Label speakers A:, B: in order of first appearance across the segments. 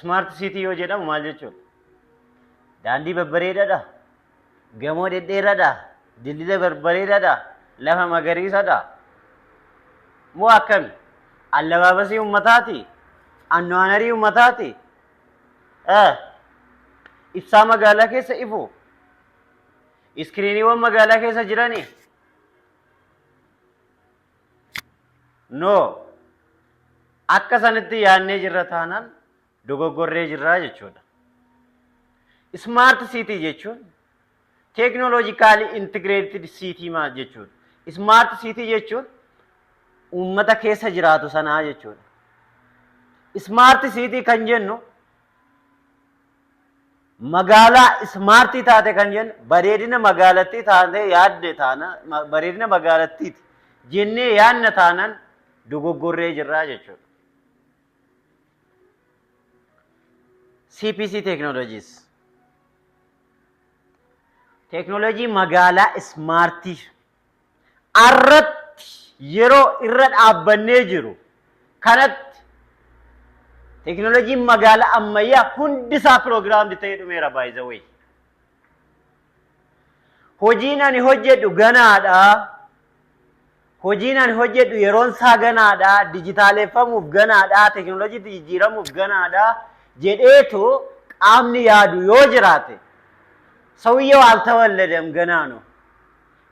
A: Smart city yoo jedhamu maal jechuudha? Daandii babbareedaadha, gamoo dhedheeraadha, dildila babbareedaadha, lafa magariisaadha. Moo akkami? Allabaabasii uummataati, annoanarii uummataati. Ibsaa magaalaa keessa ifu, iskiriiniiwwan magaalaa keessa jiranii. No, akka sanitti yaadnee jirra taanaan dogoggorree jirraa jechuudha. Smart city jechuun technologically integrated city maal jechuudha. Smart city jechuun uummata keessa jiraatu sanaa jechuudha. Smart city kan jennu magaalaa smartii taate kan jennu bareedina magaalattii taate yaadde taana bareedina magaalattiiti jennee yaadna taanaan dogoggorree jirraa jechuudha. CPC Technologies. Technology magaalaa smartii arratti yeroo irra dhaabbannee jiru kanatti technology magaalaa ammayyaa hundisaa program ta'ee dhumeera by the way. Hojiin ani hojjedhu ganaadha. Hojiin ani hojjedhu yeroon isaa ganaadha. Dijitaaleeffamuuf ganaadha. Technology jijjiiramuuf ganaadha. jedheetu qaamni yaadu yoo jiraate ሰውየው አልተወለደም ገና ነው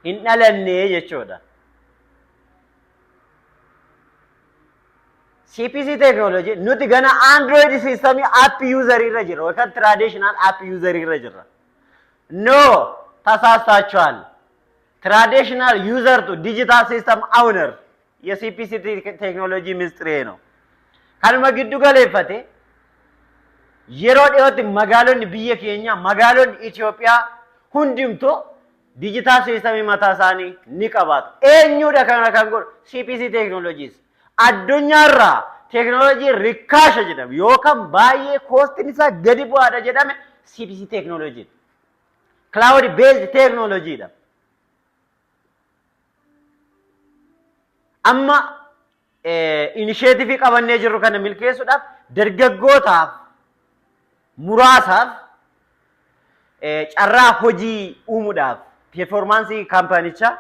A: hinnalanne jechuudha. CPC technology nuti gana Android system app user irra jirra yookaan traditional app user irra jirra. No, ተሳስታችኋል. Traditional user to digital system owner የCPC technology ምስጢሬ ነው. kanuma giddu galeeffate yeroo dhiyootti magaalonni biyya keenya magaalonni Itoophiyaa hundumtuu digital system mataa isaanii ni qabaatu. Eenyudha kana kan godhu CPC Technologies. Addunyaarraa technology rikkaasha jedhama yookaan baay'ee koostiin isaa gadi bu'aadha jedhame CPC Technology. Cloud based technology dha. Amma initiative qabannee jirru kana milkeessuudhaaf dargaggootaaf muraasaaf carraa hojii uumuudhaaf performance kaampaanichaa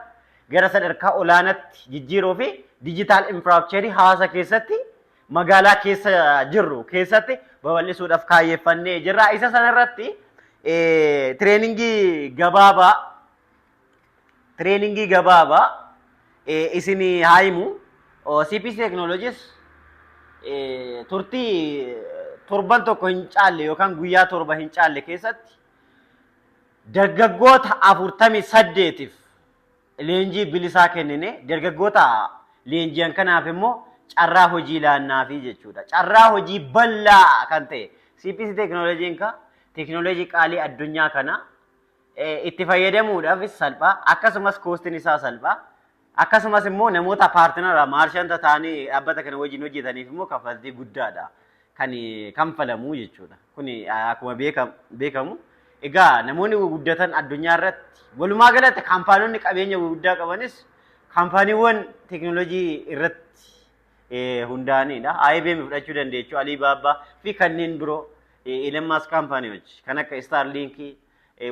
A: gara sadarkaa olaanaatti jijjiiruu fi digital infrastructure hawaasa keessatti magaalaa keessa jirru keessatti babal'isuudhaaf kaayyeeffannee jirra. Isa sanarratti treeningii gabaabaa isinii haayimu CPC Technologies turtii torban tokko hin caalle yookaan guyyaa torba hin caalle keessatti dargaggoota 48tiif leenjii bilisaa kennine dargaggoota leenji'an kanaaf immoo carraa hojii laannaafi jechuudha. Carraa hojii bal'aa kan ta'e CPC Technologiin ka teknoolojii qaalii addunyaa kana itti fayyadamuudhaaf salphaa akkasumas koostiin isaa salphaa akkasumas immoo namoota paartinaraa maarshanta ta'anii dhaabbata kana wajjin hojjetaniif immoo kaffaltii guddaadha kan kanfalamu jechuudha. Kuni akkuma beekamu egaa namoonni guddatan addunyaa irratti walumaa galatti kaampaaniiwwan qabeenya guddaa qabanis kaampaaniiwwan teknoolojii irratti hundaa'anidha. IBM fudhachuu dandeessu, Alibaba fi kanneen biroo Elon Musk kaampaaniiwwan kan akka Starlink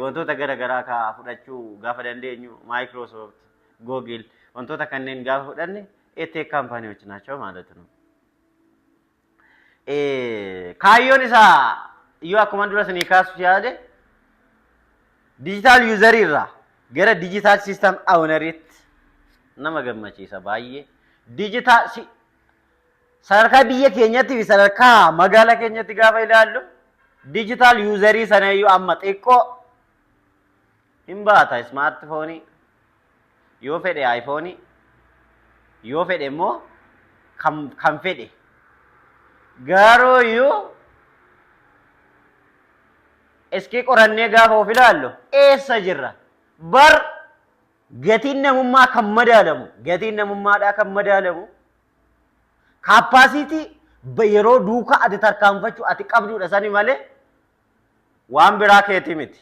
A: wantoota garaagaraa ka fudhachuu gaafa dandeenyu Microsoft, Google wantoota kanneen gaafa fudhanne tech kaampaaniiwwan naachoo ማለት ነው. Kaayyoon isaa yoo akkuma dura isinii kaasuuf yaade digital user irraa gara digital system owneritti nama gammachiisa baay'ee. Digital sadarkaa biyya keenyatti fi sadarkaa magaalaa keenyatti gaafa ilaallu digital userii sana iyyuu amma xiqqoo hin baata smartphone yoo fedhe iPhone yoo fedhe immoo kan fedhe garuu iyyuu iski qorannee gaafa of ilaallu eessa jirra bar gatiin namummaa kan madaalamu gatiin namummaadhaa kan madaalamu capacity yeroo duuka ati tarkaanfachuu ati qabduudha sani malee waan biraa keetii miti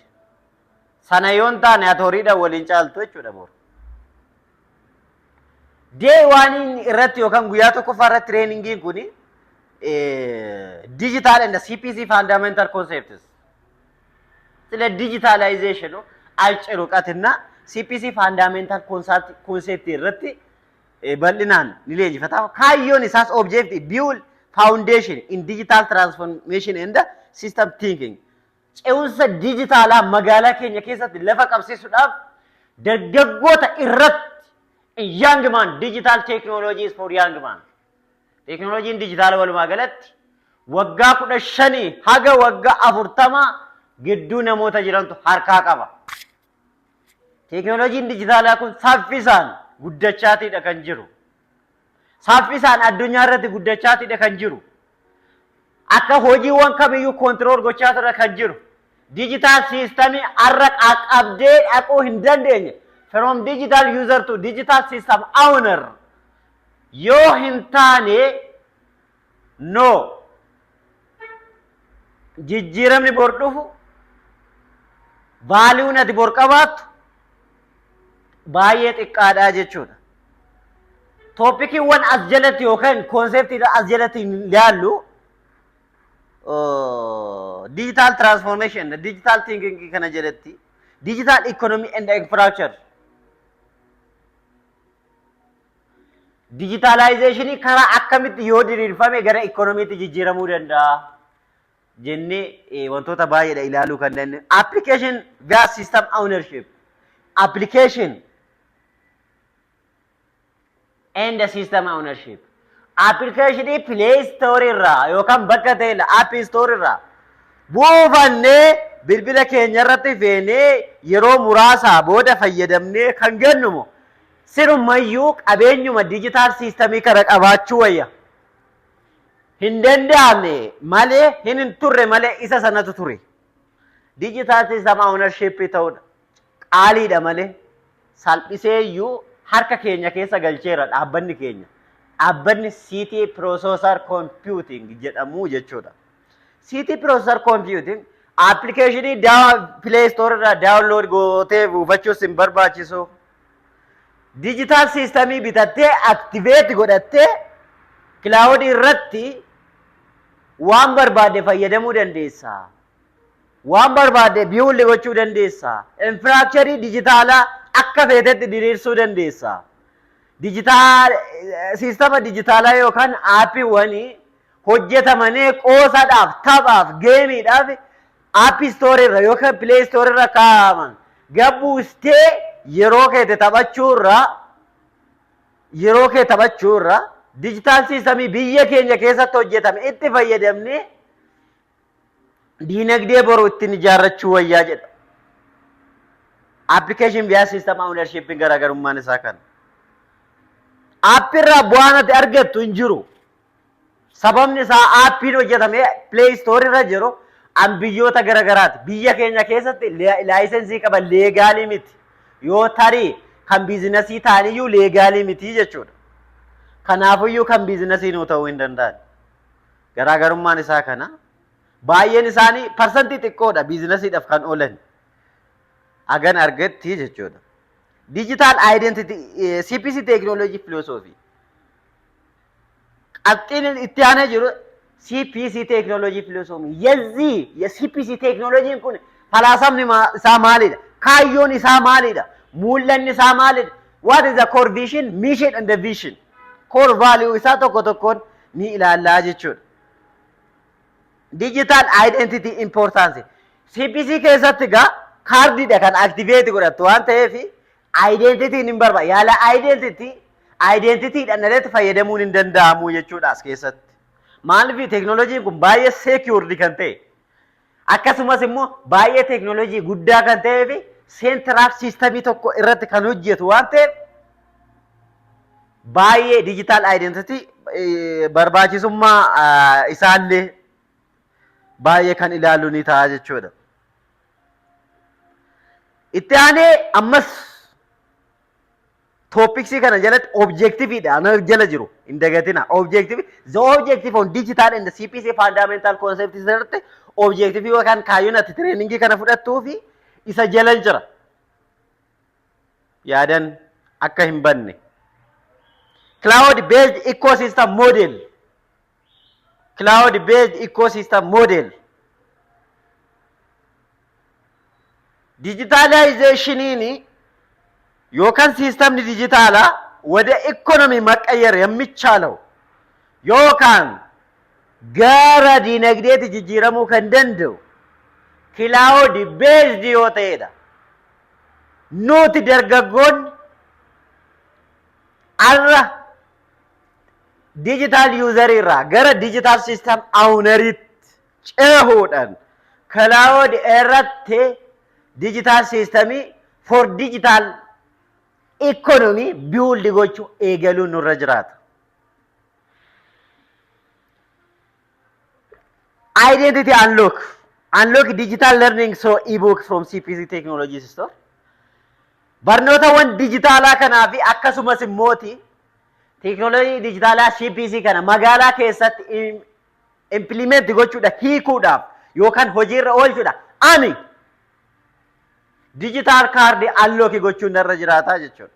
A: sana yoon taane ati horiidhaan waliin caaltu jechuudha boor. Day waan irratti yookaan guyyaa tokkoffaa irratti treeningiin kuni digital and the CPC fundamental concepts. ስለ ዲጂታላይዜሽኑ አጭር እውቀትና CPC fundamental concept irratti bal'inaan ni leenjifata. Kaayyoon isaas objective build foundation in digital transformation and system thinking. Ce'umsa dijitaalaa magaalaa keenya keessatti lafa qabsiisuudhaaf dargaggoota irratti young man digital technologies for young man. Teknooloojiin dijitaalaa walumaa galatti waggaa 15 haga waggaa 40 gidduu namoota jirantu harkaa qaba. Teknooloojiin dijitaalaa kun saffisaan guddachaatiidha kan jiru. Saffisaan addunyaa irratti guddachaatiidha kan jiru. Akka hojiiwwan kamiyyuu control gochaatidha kan jiru. Digital system har'a qaqqabdee dhaquu hin dandeenye. From digital user to digital system owner. Yoo hin taane no. Jijjiiramni bor dhufu vaaliuun ati bor qabaattu baay'ee xiqqaadha jechuudha. Toopikiiwwan as jalatti yookaan koonseptiidha as jalatti ilaallu digital transformation, digital thinking kana jalatti, digital economy and infrastructure. Digitalization karaa akkamitti yoo diriirfame gara economiitti jijjiiramuu danda'a jennee wantoota baay'eedha ilaaluu kan dandeenyu. Application via system ownership. Application and the system ownership. Application Play Store irraa yookaan bakka ta'e App Store irraa buufannee bilbila keenya irratti feenee yeroo muraasaa booda fayyadamnee kan gannumu sirumayyuu qabeenyuma digital systemii kana qabaachuu wayya. Hin danda'amne malee hin turre malee isa sanatu ture. Digital system ownership ta'uudha. Qaaliidha malee salphiseeyyuu harka keenya keessa galcheera dhaabbanni keenya. Dhaabbanni City Processor Computing jedhamu jechuudha. City Processor Computing applicationii Play Store irraa download gootee buufachuus hin barbaachisu. Digital systemii bitattee activate godhattee cloud irratti waan barbaade fayyadamuu dandeessa. Waan barbaade build gochuu dandeessa. Infrastructure digitaalaa akka feetetti diriirsuu dandeessa. Digital sistema digitaalaa yookaan aappiiwwanii hojjetamanii qoosaadhaaf, taphaaf, geemiidhaaf app store irra yookaan play store irra kaa'aman. Gabbuustee yeroo keete taphachuurra digital systemii biyya keenya keessatti hojjetame itti fayyadamnee diinagdee boru ittiin ijaarrachuu wayyaa jedha. Application via system ownership garaagarummaan isaa kana. Appirraa bu'aan ati argattu hin jiru. Sababni isaa appiin hojjetame Play Store irra jiru an biyyoota garaagaraati. Biyya keenya keessatti laayisensii qaban leegaalii miti. Yoo tarii kan biizinasii ta'aniyyuu leegaalii miti jechuudha. Kanaafiyyuu kan biizinasii nuu ta'uu hin danda'an. Garaagarummaan isaa kana. Baay'een isaanii parsantii xiqqoodha biizinasiidhaaf kan oolan. Agan argatti jechuudha. Digital identity CPC technology philosophy. Qabxiin itti aanee jiru CPC technology philosophy. Yazii CPC technology kun falaasamni isaa maalidha? Kaayyoon isaa maalidha? Mul'anni isaa maalidha? What is the core vision, mission and the vision? Core value isaa tokko tokkoon ni ilaallaa jechuudha. Digital identity importance. CPC keessatti gaa kaardiidha kan activate godhattu waan ta'eef identity hin barbaadu. Yaala identityidhaan irratti fayyadamuun hin danda'amu jechuudha as keessatti. Maaliif teknooloojiin kun baay'ee secured kan ta'e akkasumas immoo baay'ee teknooloojii guddaa kan ta'eef central systemii tokko irratti kan hojjetu waan ta'eef baay'ee digital identity barbaachisummaa isaallee baay'ee kan ilaallu ni ta'a jechuudha. Itti aanee ammas topiksii kana jalatti objectiveidha ana jala jiru hin dagatina. Objective the objective on digital and the CPC fundamental concept irratti objective yookaan kaayyoon ati trainingii kana fudhattuu fi isa jala jira. Yaadan akka hin banne. Cloud based ecosystem model. cloud based ecosystem model. Digitalization ini yookaan systemni digitaalaa wada economy maqayyar yamichaalaw yookaan gara dinagdeeti jijjiiramuu kan danda'u cloud based yoo ta'edha. Nuti dargaggoonni arra digital user irraa gara digital system owneritti cehuudhaan cloud irratti digital system for digital economy build gochuu eegaluun nurra jiraata. Identity unlock digital learning so ebook from CPC Technology Store. Barnoota wan digitaalaa kanaa fi akkasumas immooti teknoolojii digitaalaa CPC kana magaalaa keessatti implement gochuudha hiikuudhaaf yookaan hojiirra oolchuudha. Ani digital card unlock gochuun irra jiraata jechuudha.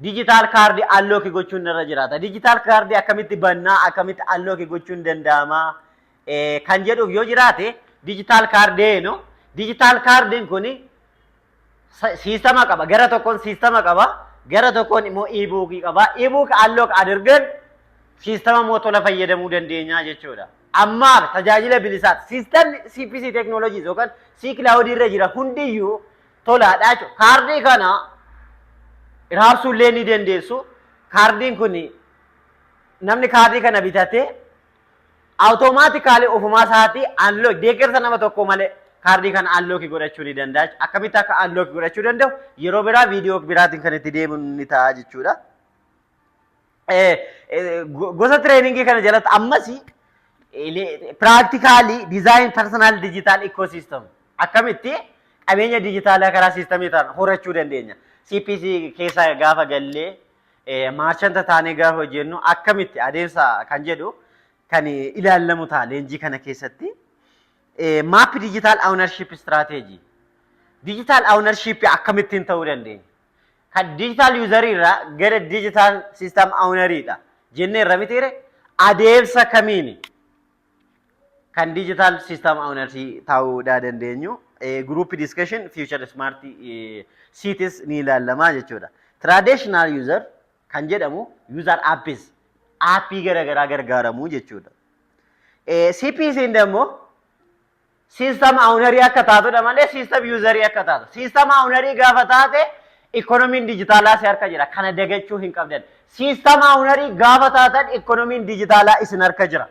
A: Digital card unlock gochuun irra jiraata. Digital card akkamitti bannaa akkamitti unlock gochuun danda'ama kan jedhuuf yoo jiraate digital card no digital cardin kuni sistema qaba gara tokkoon sistema qaba gara tokkoon immoo ebook qaba. Ebook unlock adergan sistema mootola fayyadamuu dandeenya jechuudha. Amma tajaajila bilisaat system CPC technologies yookaan C cloud irra jira hundiyyuu tolaadha jechuudha. Kaardii kana raabsuullee ni dandeessu. Kaardiin kun namni kaardii kana bitate automatically ofumaa isaatii unlock deeggarsa nama tokko malee kaardii kana unlock godhachuu ni danda'a. Akkamitti akka unlock godhachuu danda'u yeroo biraa viidiyoo biraatiin kan itti deemu ni ta'a jechuudha. Gosa training kana jalatti ammas practically design personal digital ecosystem akkamitti qabeenya digitaalaa karaa sistemii ta'an horachuu dandeenya. CPC keessa gaafa gallee maarchanta taanee gaafa hojjennu akkamitti adeemsa kan jedhu kan ilaallamu ta'a leenjii kana keessatti. Map digital ownership strategy. Digital ownership akkamittiin ta'uu dandeenya. Kan digital user irraa gara digital system owneridha. Jennee irra mitiire adeemsa kamiini kan digital system ownership ta'uu dandeenyu. Group discussion future smart cities ni ilaallama jechuudha. Traditional user kan jedhamu user apps appii garagaraa gargaaramu jechuudha. CPC immoo system ownerii akka taatudha malee system userii akka taatu. System ownerii gaafa taate economiin digitaalaa si harka jira. Kana dagachuu hin qabdan. System ownerii gaafa taatan economiin digitaalaa isin harka jira.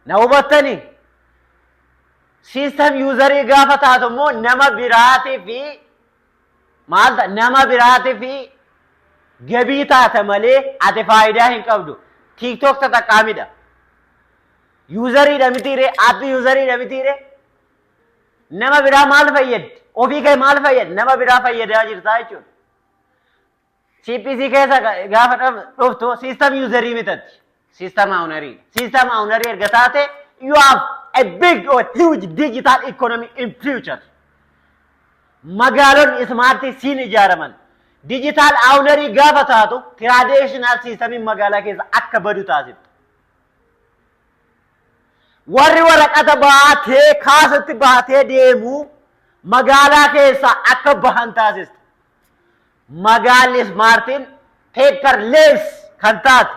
A: Na hubattanii? System userii gaafa taatu immoo nama biraatii fi maalta nama biraatii fi gabii taata malee ati faayidaa hin qabdu. TikTok tataqqaamidha. Userii da mitire, app userii da mitire. Nama biraa maal fayyad? Ofii kee maal fayyad? Nama biraa fayyadaa jirta jechuudha. CPC keessa gaafa dhuftu system userii mitatti. System ownerii. System ownerii erga taate you have a big or huge digital economy in future. Magaalonni smartii siin ijaaraman. Digital ownerii gaafa taatu traditional system magaalaa keessa akka badu taasiftu. Warri waraqata baatee kaasatti baatee deemu magaalaa keessa akka bahan taasistu. Magaalli smartiin paperless kan taate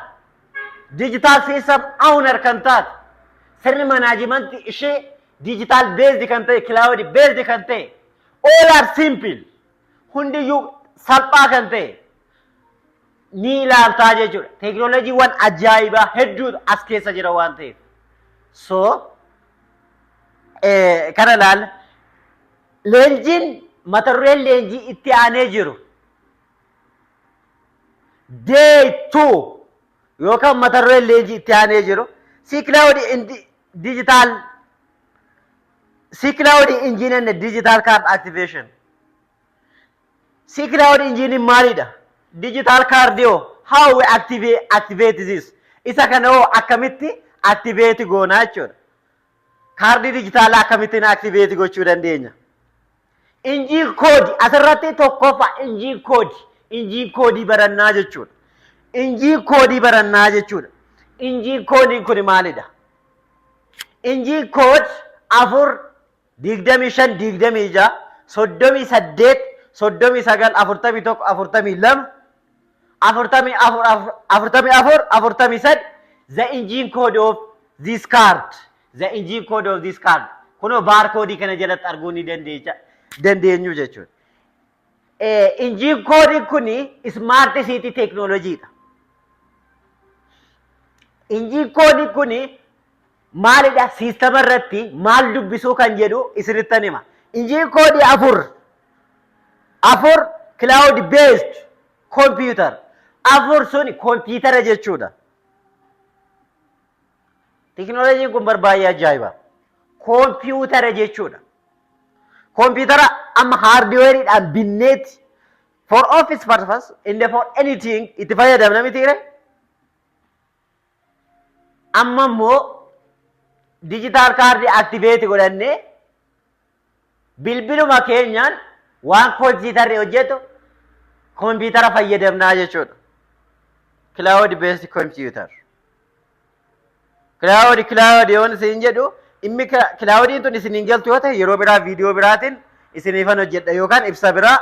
A: digital system owner kan taate sirni management ishee digital based kan ta'e cloud based kan ta'e all are simple hundiyyuu salphaa kan ta'e ni ilaaltaa jechuudha. Teknooloojiiwwan ajaa'ibaa hedduutu as keessa jira waan ta'eef. So, kana laal leenjiin mata dureen leenjii itti aanee jiru day 2 yookaan mata dureen leenjii itti aanee jiru C cloud engine and digital card activation. C cloud engine maalidha? Digital card how we activate this. Isa kana akkamitti activate goona jechuudha. Kaardii digitaalaa akkamittiin activate gochuu dandeenya. Engine code asirratti tokkoffaa engine code barannaa jechuudha. Engine code barannaa jechuudha. injiin koodiin kun maalidha? Injiin kood 4 25 26 38 39 41 42 44 the engine code of this card. The engine code of this card. Kuno barcode kana jalatti arguu ni dandeenyu jechuudha. Engine code kuni smart city technology dha. Engine code kuni maalidha? System irratti maal dubbisuu kan jedhu isinittan hima. Engine code 4 cloud based computer. 4 suni computer jechuudha. Technology kun baay'ee ajaa'iba. Computer jechuudha. Computer amma hardware dhaan binneet for office purpose and for anything itti fayyadamna miti ire. Amma immoo digital card activate godhanne bilbiluma keenyaan waan computerri hojjetu computer fayyadamnaa jechuudha. Cloud based computer. Cloud yoon isin jedhu immi cloudiin tun isin galtu yoo ta'e yeroo biraa viidiyoo biraatiin isiniifan hojjedha yookaan ibsa biraa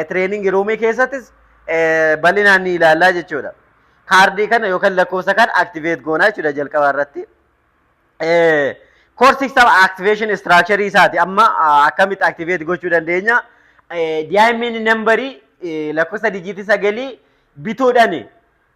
A: training roomii keessattis bal'inaan ni ilaallaa jechuudha. Kaardii kana yookaan lakkoofsa kana activate goonaa jechuudha jalqaba irratti. Core system activation structure isaati amma akkamitti activate gochuu dandeenya? Diamond numberii lakkoofsa dijiitii 9 bituudhaan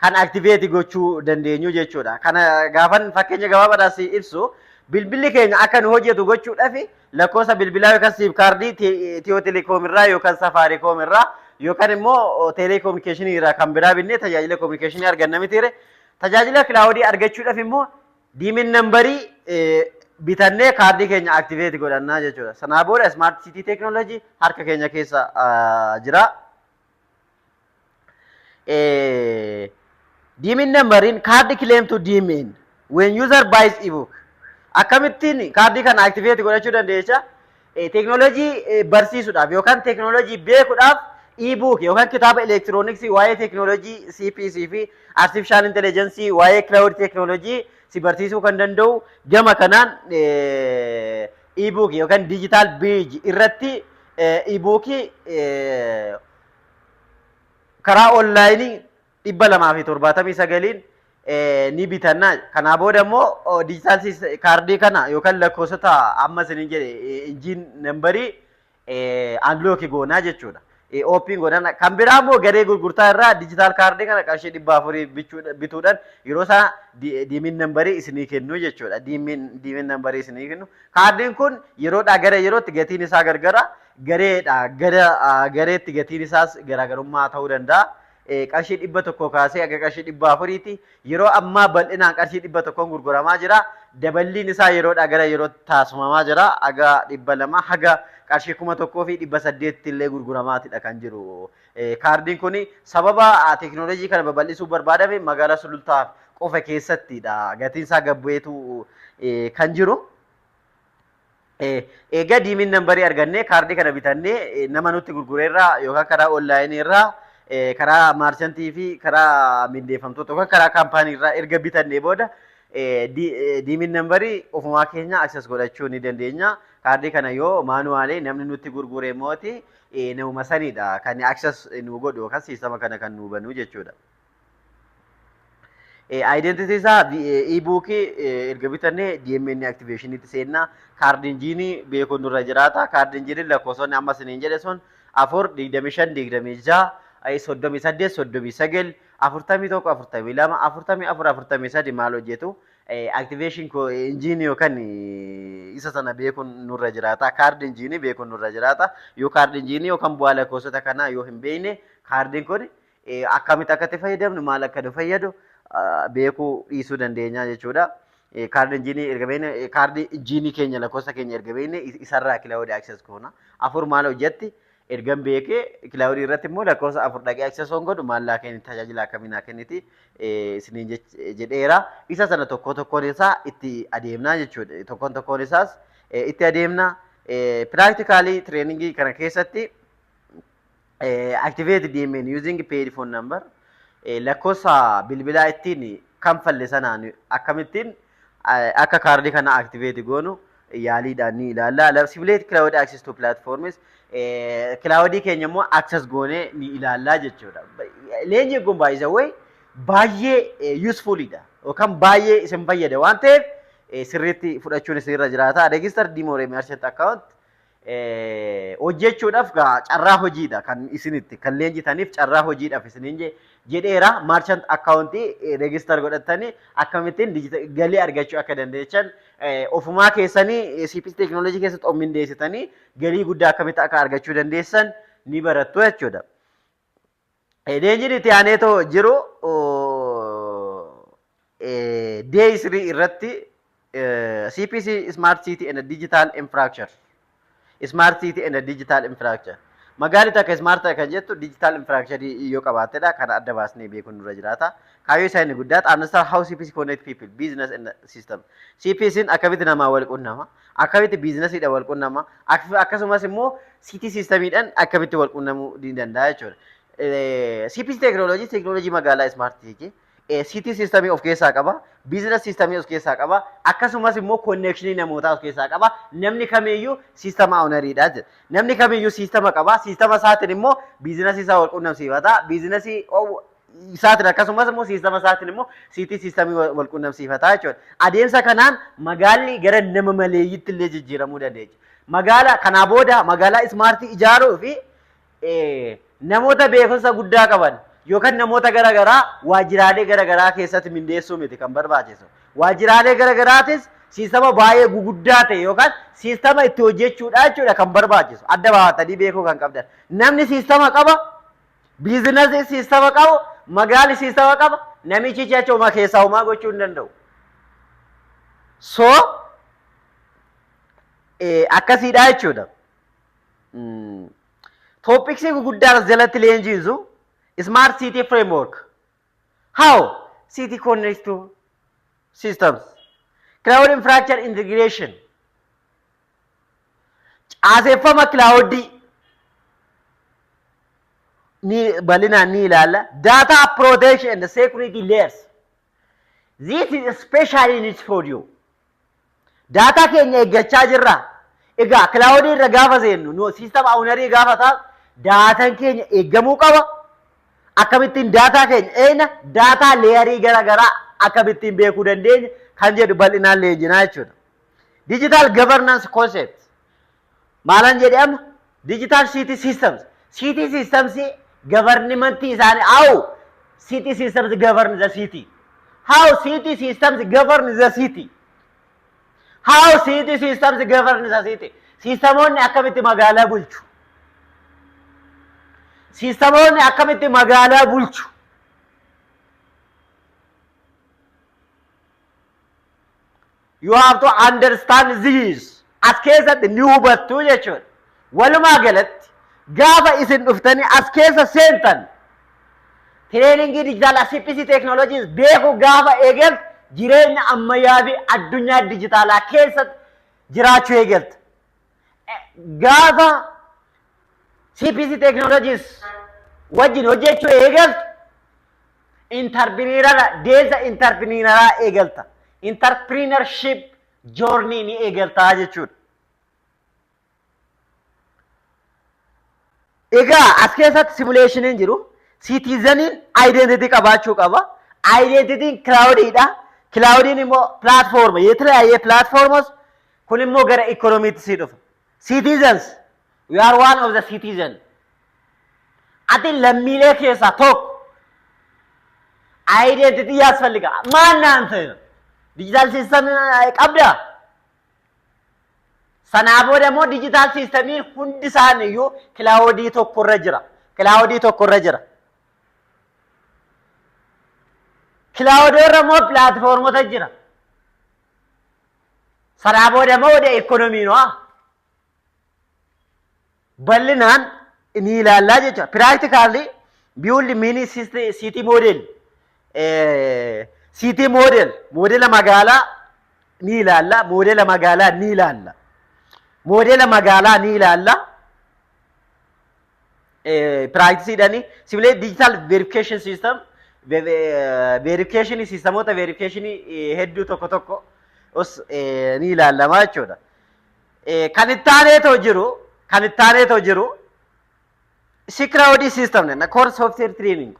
A: kan activate gochuu dandeenyu jechuudha. Kana gaafan fakkeenya gabaabaadhaas ibsu bilbilli keenya akka nu hojjetu gochuudhaaf lakkoofsa bilbilaa yookaan SIM kaardii Itiyoo Telekoom irraa yookaan Safaariikoom irraa yookaan immoo telekominikeeshinii irraa kan biraa binnee tajaajila kominikeeshinii arganna mitiire. Tajaajila cloudii argachuudhaaf immoo diamond numberii bitannee kaardii keenya activate godhannaa jechuudha. Sanaa booda smart city technology harka keenya keessa jira. Diamond numbering card claim to diamond when user buys ebook. Akkamittiin kaardii kana activate godhachuu dandeecha? Technology barsiisuudhaaf yookaan technology beekuudhaaf ebook yookaan kitaaba elektirooniksii waa'ee technology CPC fi artificial intelligence waa'ee cloud technology si barsiisuu kan danda'u gama kanaan ebook yookaan digital page irratti ebook karaa online 279 ni bitanna. Kana booda immoo digital kaardii kana yookaan lakkoofsota amma isin jedhe engine numberii unlock goonaa jechuudha. Open godhana. Kan biraa immoo garee gurgurtaa irraa digital kaardii kana qarshii 400 bituudhaan yeroo sana diamond numberii isinii kennu jechuudha. Diamond numberii isinii kennu. Kaardiin kun yeroodhaa gara yerootti gatiin isaa gargara. Gareedhaa gara gareetti gatiin isaas garaagarummaa ta'uu danda'a. Qarshii 100 kaasee aga qarshii 400ti yeroo ammaa bal'inaan qarshii 100 gurguramaa jira. Daballiin isaa yeroodhaa gara yerootti taasifamaa jira. Aga 200 haga qarshii 1,800 illee gurguramaatidha kan jiru. Kaardiin kun sababa teknooloojii kana babal'isuu barbaadame magaalaa Sulultaa qofa keessattidha gatiin isaa gabbu'eetu kan jiru. Egaa diamond numberii argannee kaardii kana bitannee nama nutti gurgureerraa yookaan karaa online irraa karaa maarchantii fi karaa mindeeffamtoota yookaan karaa kaampaanii irraa erga bitannee booda diamond numberii ofumaa keenya access godhachuu ni dandeenya. Kaardii kana yoo maanuwaalee namni nutti gurgure mooti namuma sanidha kan access nu godhu yookaan siistama kana kan nu banu jechuudha. Identity isaa ebook erga bitannee DMN activation itti seenna. Card engine beekuun nurra jiraata. Card engine lakkoofsonni amma isiniin jedhe sun 4 25 26 38 39 41 42 44 43 maal hojjetu activation engine yookaan isa sana beekuun nurra jiraata. Card engine beekuun nurra jiraata. Yoo card engine yookaan bu'aa lakkoofsota kanaa yoo hin beekne kaardiin kun akkamitti akka itti fayyadamnu maal akka nu fayyadu beekuu dhiisuu dandeenya jechuudha. Kaardi injiinii erga beekne kaardi injiinii keenya lakkoofsa keenya erga beekne isarraa kilaawudii access goona. Afur maal hojjetti ergan beekee kilaawudii irratti immoo lakkoofsa afur dhaqee access on godhu maallaa keenya tajaajila akkaminaa kenniti isiniin jedheera. Isa sana tokko tokkoon isaa itti adeemnaa jechuudha. Tokkoon tokkoon isaas itti adeemna. Practically trainingii kana keessatti activate DMN using paid phone number lakkoofsa bilbilaa ittiin kanfalle sanaan akkamittiin akka kaardii kana activate goonu yaaliidhaan ni ilaalla. Simulate cloud access to platforms cloud keenya immoo access goonee ni ilaallaa jechuudha. Leenjiin kun baay'ee usefulidha yookaan baay'ee isin fayyada waan ta'eef sirriitti fudhachuun isinirra jiraata. Register Dimore merchant account hojjechuudhaaf carraa hojiidha kan isinitti kan leenjitaniif carraa hojiidhaaf isiniin jedheera. Merchant account register godhatanii akkamittiin galii argachuu akka dandeessan ofumaa keessanii CPC technology keessatti ommindeessitanii galii guddaa akkamitti akka argachuu dandeessan ni barattu jechuudha. Leenjiin itti aaneetoo jiru day 3 irratti CPC Smart City and Digital Infrastructure. Smart City and Digital Infrastructure. Magaalli takka smart kan jettu digital infrastructure yoo qabaattedha kan adda baasnee beekuun nurra jiraata. Kaayyoo isaa inni guddaa understand how CPC connect people, business and system. CPC'n akkamitti namaa wal qunnama, akkamitti businessiidhaan wal qunnama, akkasumas immoo city systemiidhaan akkamitti wal qunnamuu ni danda'a jechuudha. CPC technology magaalaa smart city city system of keessaa qaba, business system of keessaa qaba, akkasumas immoo connection namootaa of keessaa qaba. Namni kamiyyuu system owner'idha jechuudha. Namni kamiyyuu system qaba, system isaatiin immoo business isaa wal qunnamsiifata, business isaatiin akkasumas immoo system isaatiin immoo city system wal qunnamsiifata jechuudha. Adeemsa kanaan magaalli gara nama maleeyyitti illee jijjiiramuu dandeenya. Magaala kana booda magaalaa smart ijaaruu fi namoota beekumsa guddaa qaban yookaan namoota garaagaraa waajjiraalee garaagaraa keessatti mindeessuu miti kan barbaachisu. Waajjiraalee garaagaraatis siistama baay'ee guguddaa ta'e yookaan siistama itti hojjechuudha jechuudha kan barbaachisu. Adda baafatanii beekuu kan qabdan. Namni siistama qaba, biizinasii siistama qabu, magaalli siistama qaba, namichi jechuuma keessaa homaa gochuu hin danda'u. So akkasiidha jechuudha. Topiksii guguddaa jalatti leenjiisu Smart City Framework. How city connects to systems. Cloud infrastructure integration. Caaseffama cloud ni bal'inaan ni ilaalla. Data protection and security layers. This is especially needs for you. Data keenya eeggachaa jirra. Egaa cloud irra gaafa seennu no system ownerii gaafa taatu daataan keenya eeggamuu qaba. Akkamittiin daataa keenya daataa leeyarii garaagaraa akkamittiin beekuu dandeenya kan jedhu bal'inaan leenjinaa jechuudha. Digital governance concept. Maalan jedhama digital city systems. City systems government isaanii how city systems govern the city. How city systems govern the city. How city systems govern the city. Sistemoonni akkamitti magaalaa bulchu. Sistemoonni akkamitti magaalaa bulchu. You have to understand this. As keessatti ni hubattu jechuudha. Walumaa galatti gaafa isin dhuftanii as keessa seentan training digital CPC technologies beeku gaafa eegaltu jireenya ammayyaa fi addunyaa dijitaalaa keessatti jiraachuu eegaltu. Gaafa CPC technologies wajjin hojjechuu eegaltu deeza interpreneura eegalta. Entrepreneurship journey ni eegaltaa jechuudha. Egaa as keessatti simulation hin jiru. Citizeniin identity qabaachuu qaba. Identity cloudidha. Cloudin immoo platform የተለያየ platforms kun immoo gara economiitti si dhufa. Citizens, we are one of the citizens. Ati lammiilee keessaa tokko identity yaasfalliga. Maal naante? Digital system qabda. Sanaa booda immoo digital systemiin hundi isaaniiyyuu cloudii tokkorra jira. Cloudii tokkorra jira. Cloud irra immoo platformota jira. Sanaa booda immoo wada economy no. Bal'inaan ni ilaallaa jechuudha. Practically build mini city model. City model. Modela magaalaa ni ilaalla. Modela magaalaa ni ilaalla. Modela magaalaa ni ilaalla. Practice dhani simulate digital verification system. verification sistemoota verification hedduu tokko ni ilaallama jechuudha. Kan ittaaneetoo jiru security system na core software training.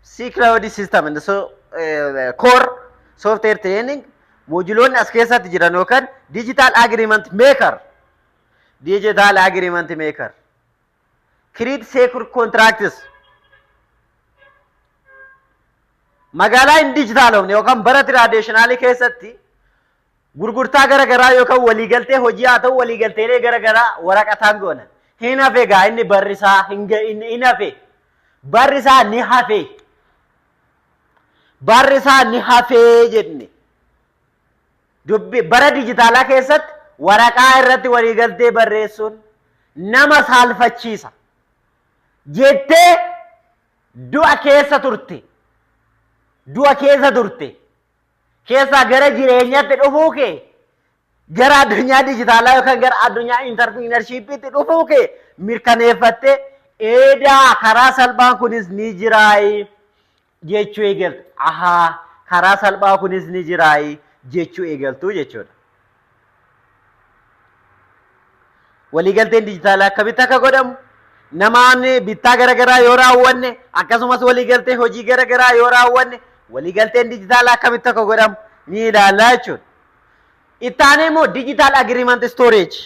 A: Security system so core software training moduloonni as keessatti jiran yookaan digital agreement maker. Digital agreement maker. Create secure contracts. Magaalaa hin dijitaalofne yookaan bara traditionaalii keessatti gurgurtaa garagaraa yookaan waliigaltee hojii haa ta'u waliigalteelee garagaraa waraqataan goona. Hin hafe gaa inni barrisaa hin hafe. Barrisaa ni hafe. Barrisaa ni hafe jenne. Dubbi bara dijitaalaa keessatti waraqaa irratti waliigaltee barreessuun nama saalfachiisa. Jettee du'a keessa turte. Du'a keessa turte. Keessa gara jireenyaatti dhufuu kee gara addunyaa dijitaalaa yookaan gara addunyaa interpreneurship'itti dhufuu kee mirkaneeffatte eedaa karaa salphaan kunis ni jiraayi jechuu eegaltu. Ahaa karaa salphaa kunis ni jiraayi jechuu eegaltu jechuudha. Waliigalteen dijitaalaa akkamitti akka godhamu namaan bittaa garagaraa yoo raawwanne akkasumas waliigaltee hojii garagaraa yoo raawwanne waliigalteen dijitaalaa akkamitti akka godhamu ni ilaallaa jechuudha. Itti aanee immoo digital agreement storage.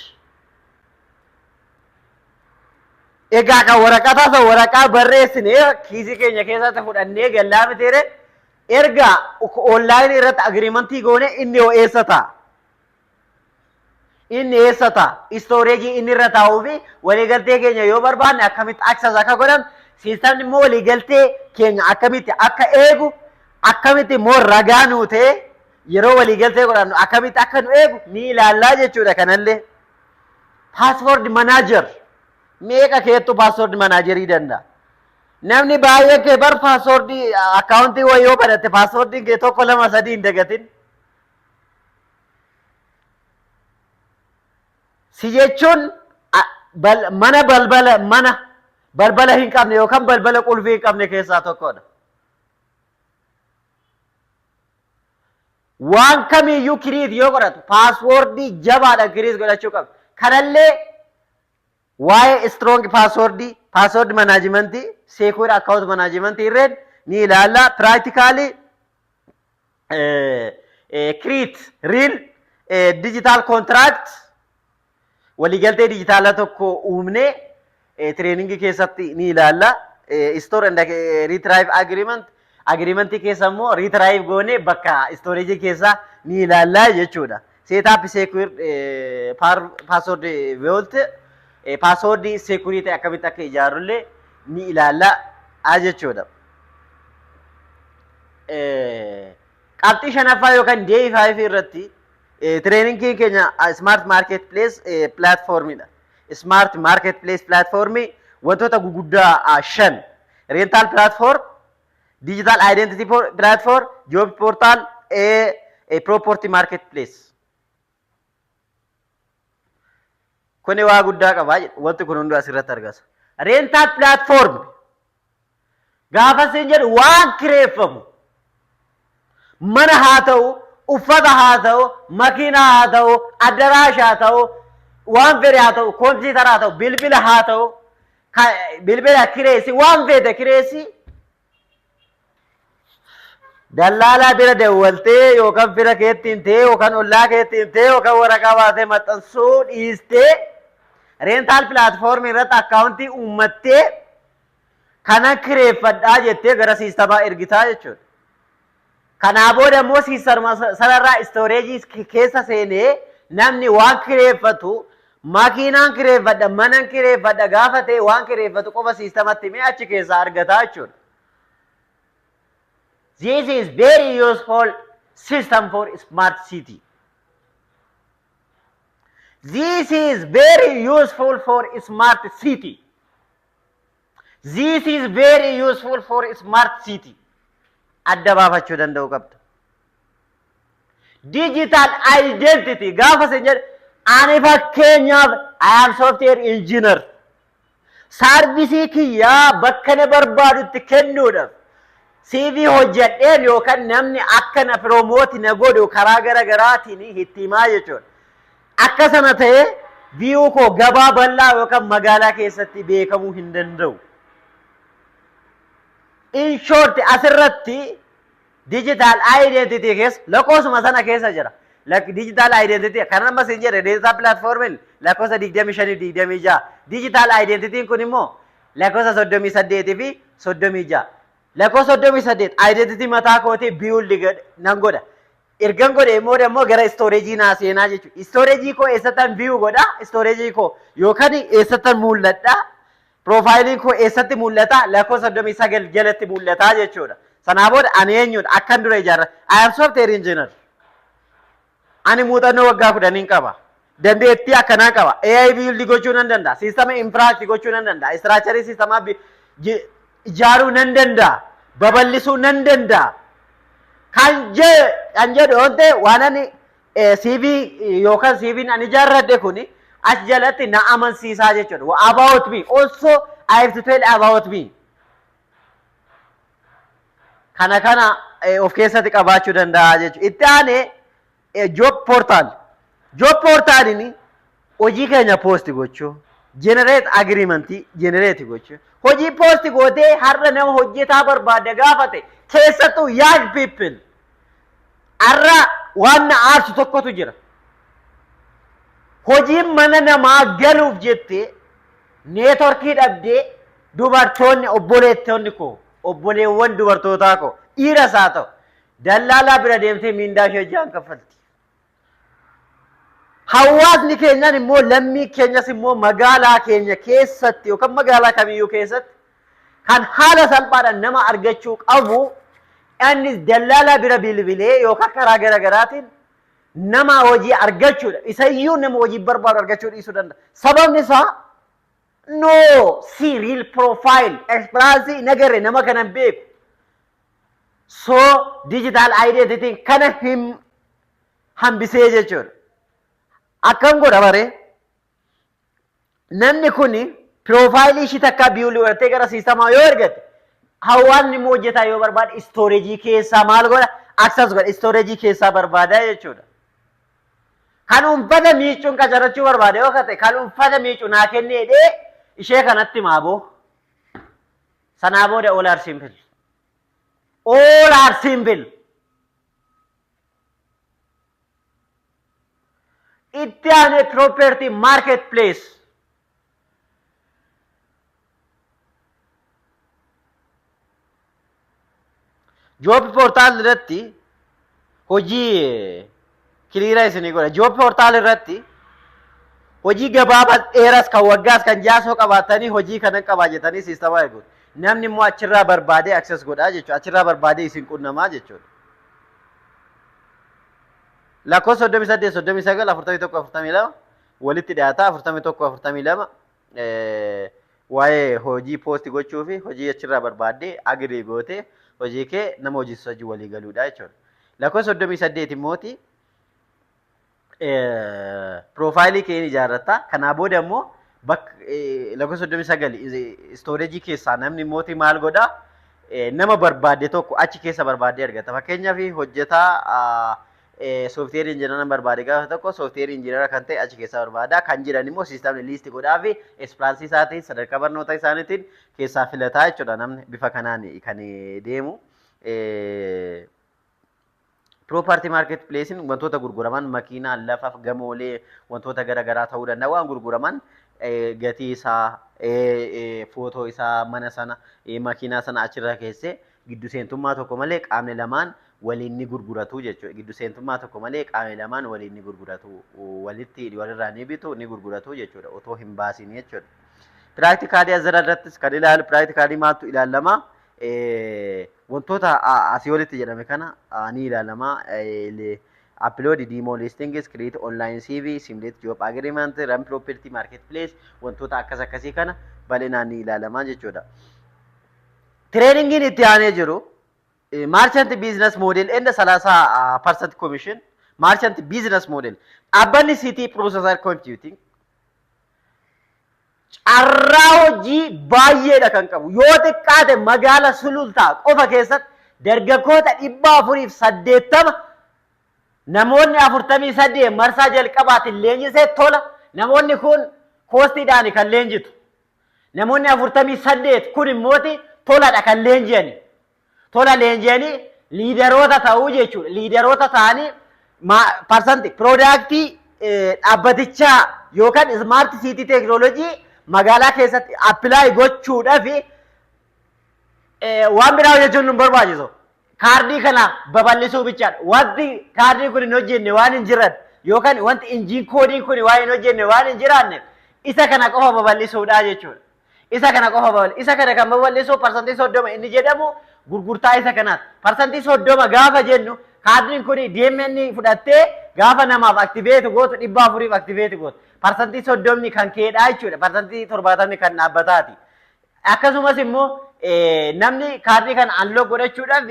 A: Egaa kan waraqaa barreessinee kiisii keenya keessatti fudhannee gallaa miteere erga online irratti agreementii goone inni eessa ta'a? Inni eessa ta'a? Storage inni irra taa'uu fi waliigaltee keenya yoo barbaanne akkamitti access akka godhamu sistemni immoo waliigaltee keenya akkamitti akka eegu akkamitti immoo ragaa nuu ta'e yeroo waliigaltee godhannu akkamitti akka nu eegu ni ilaallaa jechuudha. Kanallee password manager meeqa keettu password managerii danda'a? Namni baay'een kee bar password accountii yoo baratte password kee tokko lama sadii hin dagatin. Si jechuun mana balbala hin qabne yookaan balbala qulfii hin qabne keessaa tokkodha. Waan kamiyyuu kiriit yoo godhatu paaswoordii jabaadhaan kiriit godhachuu qabdu. Kanallee waa'ee strong paaswoord manaajimentii secure account manaajimentii irreen ni ilaalla. Practically create real digital contract waliigaltee dijitaalaa tokko uumnee treeningii keessatti ni ilaalla. Store and retrieve agreementii keessa immoo retrieve goone bakka storage keessa ni ilaalla jechuudha. Setup secure password vault password security akkamitti akka ijaarullee ni ilaalla jechuudha. Qabxii shanaffaa yookaan day 5 irratti treeningii keenya smart marketplace platformidha. Smart marketplace platformii wantoota guguddaa 5 rental platform, digital identity platform, job portal, property marketplace. Kuni waa guddaa qaba jedhu wanti kun hundi asirratti argasa. Rental platform gaafa siin jedhu waan kireeffamu mana haa ta'u uffata haa ta'u makiina haa ta'u addaraasha haa ta'u waan fedhe haa ta'u kompiitara haa ta'u bilbila haa ta'u bilbila kireessi waan fedhe kireessi dallaalaa bira dawwaltee yookaan fira keetti hintee yookaan ollaa keetti hintee yookaan waraqaa baatee maxxansuu dhiistee rental platform irratti akkaawuntii uummattee kana kireeffadhaa jettee gara siistamaa ergitaa jechuudha. Kanaa booda immoo siistarma sanarraa storage keessa seenee namni waan kireeffatu makiinaan kireeffadha manan kireeffadha gaafa ta'e waan kireeffatu qofa siistamatti mee achi keessaa argataa jechuudha. This is very useful system for smart city. This is very useful for smart city. This is very useful for smart city. Adda baafachuu danda'u qabda. Digital identity gaafa sin jedhu ani fakkeenyaaf I am software engineer. Saarvisii kiyyaa bakka na barbaadutti kennuudhaaf CV hojjedheen yookaan namni akka na promooti na godhu karaa garaagaraatiin itti himaa jechuudha. Akka sana ta'ee viyuu koo gabaa bal'aa yookaan magaalaa keessatti beekamuu hin danda'u. In short asirratti digital identity keessa lakkoofsuma sana keessa jira. Digital identity kan amma isin jedhe digital platform lakkoofsa 25-26. Digital identity kun immoo lakkoofsa 38 fi 36. Lakkoofsa 38 identity mataa kootii build nan godha. Ergan godhe immoo dammoo gara storage naa seenaa jechuudha. Storage koo eessattan view godha. Storage koo yookaan eessattan mul'adha. Profiling koo eessatti mul'ata. Lakkoofsa 39 jalatti mul'ata jechuudha. Sanaa booda ani eenyudha akkan dura ijaarra. I am software engineer. Ani muuxannoo waggaa 10 qaba. Dandeettii akkanaa qaba. AI build gochuu nan danda'a. Sistema infrastructure gochuu nan danda'a. Structure sistema ijaaruu nan danda'a. Babal'isuu nan danda'a. Kan jedhu onte waan ani CV yookaan CV'n ani ijaarradhe kuni as jalatti na amansiisaa jechuudha. About me. Also I have to tell about me. Kana of keessatti qabaachuu danda'a jechuudha. Itti aanee job portal. Job portalini hojii keenya post gochuu. Generate agreement generate gochuu. Hojii post gootee har'a nama hojjetaa barbaade gaafate keessattuu young people. Har'a waan na aarsu tokkotu jira. Hojiin mana namaa galuuf jettee neetworkii dhabdee dubartoonni obboleettonni koo obboleewwan dubartootaa koo dhiiras haa ta'u dallaalaa bira deemtee miindaa ishee jaan kaffalti. Hawaasni keenyaan immoo lammii keenyas immoo magaalaa keenya keessatti yookaan magaalaa kamiyyuu keessatti kan haala salphaadhaan nama argachuu qabu innis dallaalaa bira bilbilee yookaan karaa garaagaraatiin nama hojii argachuudha. Isa iyyuu nama hojii barbaadu argachuu dhiisuu danda'a. Sababni isaa no serial profile experience nagarre nama kanan beeku. So digital identity kana hambisee jechuudha. Akkam godha bare namni kuni profile ishii takka biyyuu wartee gara sistemaa yoo argate hawaasni immoo hojjetaa yoo barbaade storage keessaa maal godha access godha storage keessaa barbaada jechuudha. Kan uffata miicuun qacarachuu barbaade yoo ta'e kan uffata miicuu naa kenneedhee ishee kanatti maaboo sanaa booda all are simple. All are simple. Itti aanee property marketplace. Job portal irratti hojii kiliira isinii godha. Job portal irratti hojii gabaabaa dheeras kan waggaas kan jaasoo qabaatanii hojii kanan qabaa jetanii siistama eeguudha. Namni immoo achirraa barbaadee access godhaa jechuudha. Achirraa barbaadee isin qunnamaa jechuudha. Lakkoofsa 38, 39, 41, 42 walitti dhiyaata. 41, 42 waa'ee hojii post gochuu fi hojii achirraa barbaadee agree gootee hojii kee nama hojiisu hojii walii galuudha jechuudha. Lakkoofsa 38 immooti profaayilii kee ijaarratta. Kanaa booda immoo lakkoofsa 39 storage keessaa namni immooti maal godha nama barbaade tokko achi keessa barbaadee argata. Fakkeenyaaf hojjetaa software engineer barbaade gaafa tokko software engineer kan ta'e achi keessa barbaada. Kan jiran immoo siistamni liisti godhaa fi espiraansii isaatiin sadarkaa barnoota isaaniitiin keessaa filataa jechuudha. Namni bifa kanaan kan deemu. Property marketplace wantoota gurguraman makiinaa, lafaaf, gamoolee wantoota garaagaraa ta'uu danda'a. Waan gurguraman gatii isaa, footoo isaa, mana sana, makiinaa sana achirra keessee giddu seentummaa tokko malee qaamni lamaan waliin ni gurguratu jechuudha. Giddu seentummaa tokko malee qaamni lamaan waliin ni gurguratu. Walitti walirraa ni bitu ni gurguratu jechuudha. Otoo hin baasin jechuudha. Piraaktikaadii asirra irrattis kan ilaalu piraaktikaadii maaltu ilaalama? Wantoota asii olitti jedhame kana ni ilaalama. Upload demo listings, create online CV, simulate job agreement, run property marketplace wantoota akkasii kana bal'inaan ni ilaalama jechuudha. Trainingiin itti aanee jiru merchant business model and 30% commission. Merchant business model. Dhaabbanni City Processor Computing carraa hojii baay'eedha kan qabu. Yoo xiqqaate magaala sulultaa qofa keessatti dargaggoota 480 namoonni 48 marsaa jalqabaatiin leenjisee tola. Namoonni kun koostiidhaan kan leenjitu. Namoonni 48 kun immooti toladha kan leenji'ani. Tola leenji'anii liidaroota ta'uu jechuudha. Liidaroota ta'anii parsantii piroodaaktii dhaabbatichaa yookaan smart city teknoolojii magaalaa keessatti appilaayi gochuudhaaf waan biraa hojjechuun nu barbaachisu. Kaardii kana babal'isuu bichaadha. Wanti kaardii kun hin hojjenne waan hin jiran yookaan wanti injiin koodiin kun waan hin hojjenne waan hin jiraanne isa kana qofa babal'isuudha jechuudha. Isa kana qofa babal'isa. Isa kana kan babal'isu parsantii 30 inni jedhamu gurgurtaa isa kanaati. Parsantii 30 gaafa jennu kaardiin kun deemanii fudhattee gaafa namaaf aktiveetu gootu 400 aktiveetu gootu. Parsantii 30 kan keedhaa jechuudha. Parsantii 70 kan dhaabbataati. Akkasumas immoo namni kaardii kana unlock godhachuudhaaf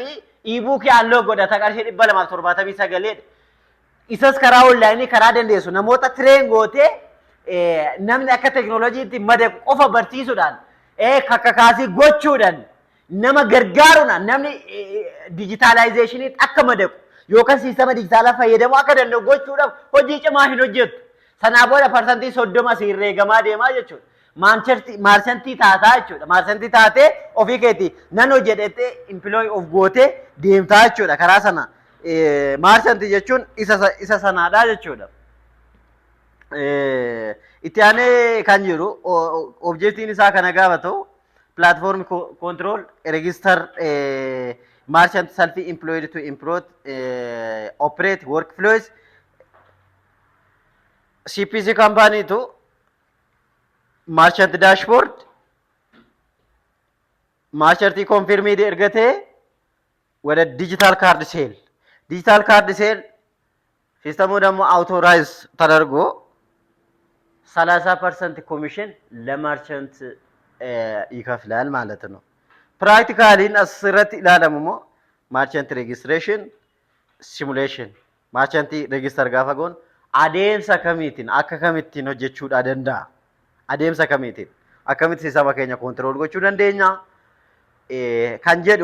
A: e-bookii unlock godhata qarshii 279. Isas karaa onlaayinii karaa dandeessu namoota tireen gootee namni akka teknooloojiitti madaqu qofa barsiisuudhaan kakkakaasii gochuudhaan nama gargaaruudhaan namni dijitaalaayizeeshiniitti akka madaqu yookaan siistama dijitaalaa fayyadamuu akka danda'u gochuudhaaf hojii cimaa hin hojjetu. Sanaa booda parsantii 30 siin reegamaa deemaa jechuudha. Maarsantii taataa jechuudha. Maarsantii taatee ofii keetii nan hojjedhee employee of gootee deemtaa jechuudha. Karaa sana maarsantii jechuun isa sanaadha jechuudha. Itti aanee kan jiru objektiin isaa kana gaafa ta'u platform control register merchant self employed to improve operate workflows CPC company to merchant dashboard merchant confirmed ergate wala digital card sale system ደግሞ authorize ተደርጎ 30% ኮሚሽን ለማርቸንት ይከፍላል ማለት ነው። ፕራክቲካሊ አስረት ኢላለሙሞ ማርቸንት ሬጂስትሬሽን ሲሙሌሽን ማርቸንት ሬጂስተር ጋፋጎን አዴምሳ ከሚቲን አከከሚቲን ሆጀቹዳ ደንዳ አዴምሳ ከሚቲን አከሚቲ ሲሳባ ከኛ ኮንትሮል ጎቹ ደንደኛ ካንጀዱ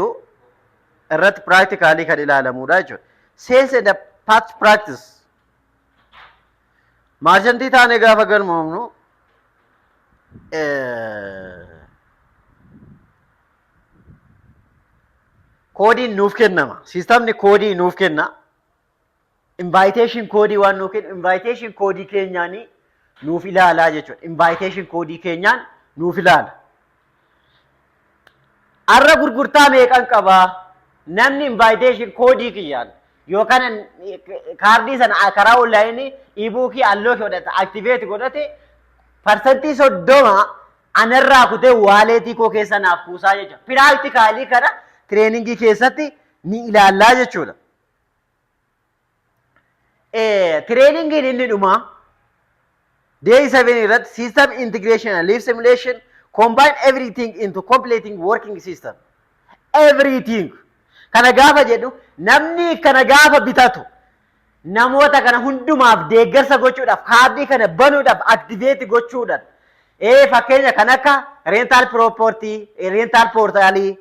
A: እረት ፕራክቲካሊ ከዲላለሙዳ ጆ ሴንስ ደ ፓት ፕራክቲስ ማርቸንት ታኔ ጋፋገን ሞምኑ ኮዲ ኑፍ ከነማ ሲስተምኒ ኮዲ ኑፍ ከና invitation code waan nu kennu invitation code keenyaani nuuf ilaala jechuudha. Invitation code keenyaan nuuf ilaala. Arra gurgurtaa meeqan qaba namni invitation code kiyyaan yookaan kaardii sana karaa online e-bookii unlock godhate activate godhate percentii 30 anarraa kutee waaleetii koo keessa naaf kuusaa jechuudha. Practically kana trainingii keessatti ni ilaallaa jechuudha. Training in Induma day 7 irat system integration and live simulation combine everything into completing working system. Everything. Kana gaafa jedhu namni kana gaafa bitatu namoota kana hundumaaf deeggarsa gochuudhaaf kaardii kana banuudhaaf activate gochuudhaan fakkeenya kan akka rental property, rental portalii,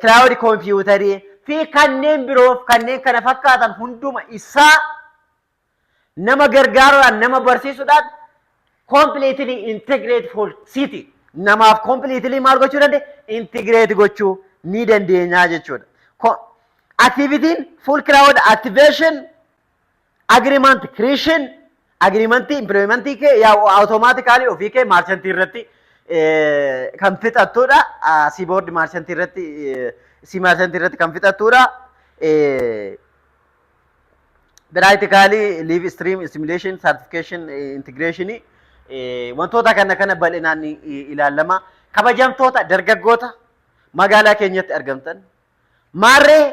A: cloud computerii fi kanneen biroof kanneen kana fakkaatan hunduma isaa nama gargaaruudhaan nama barsiisuudhaan completely integrate for city namaaf completely maal gochuu danda'e integrate gochuu ni dandeenya jechuudha. Activitiin full crowd activation agreement creation agreement implement ke yaa automatically ofii ke merchant irratti kan fixattuudha seaboard merchant irratti si merchant irratti kan fixattuudha practically live stream simulation certification integration wantoota kana bal'inaan ilaalama kabajamtoota dargaggoota magaalaa keenyatti argamtan maarree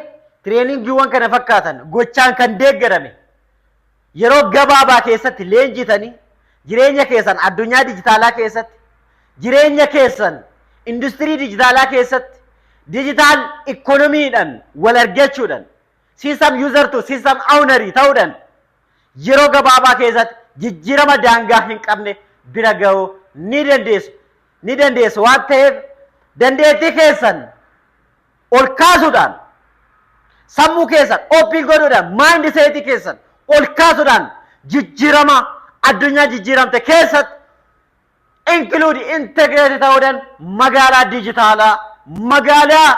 A: trainingiiwwan kana fakkaatan gochaan kan deeggarame yeroo gabaabaa keessatti leenjitanii jireenya keessan addunyaa dijitaalaa keessatti jireenya keessan industirii dijitaalaa keessatti digital economy'dhaan wal argachuudhaan system user to system owner ta'uudhaan yeroo gabaabaa keessatti jijjiirama daangaa hin qabne bira ga'uu ni dandeessu waan ta'eef dandeettii keessan ol kaasuudhaan sammuu keessan ophii godhuudhaan maayindi seetii keessan ol kaasuudhaan jijjiirama addunyaa jijjiiramte keessatti include integrate ta'uudhaan magaalaa dijitaalaa magaalaa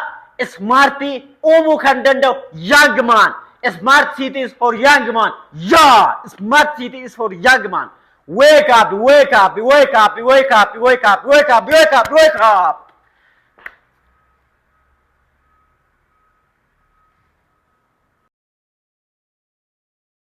A: smartii uumuu kan danda'u young man. Smart city is for young man. Yeah, smart city is for young man. Wake up, wake up, wake up, wake up, wake up, wake up, wake up, wake up.